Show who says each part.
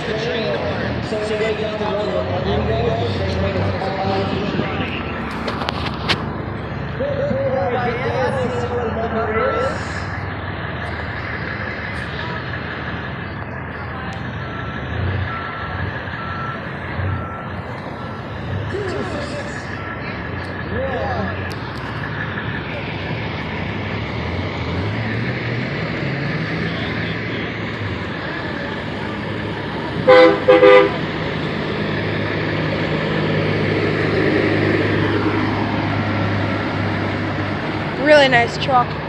Speaker 1: the train apart. So you guys have to run the running guys.
Speaker 2: Really nice truck.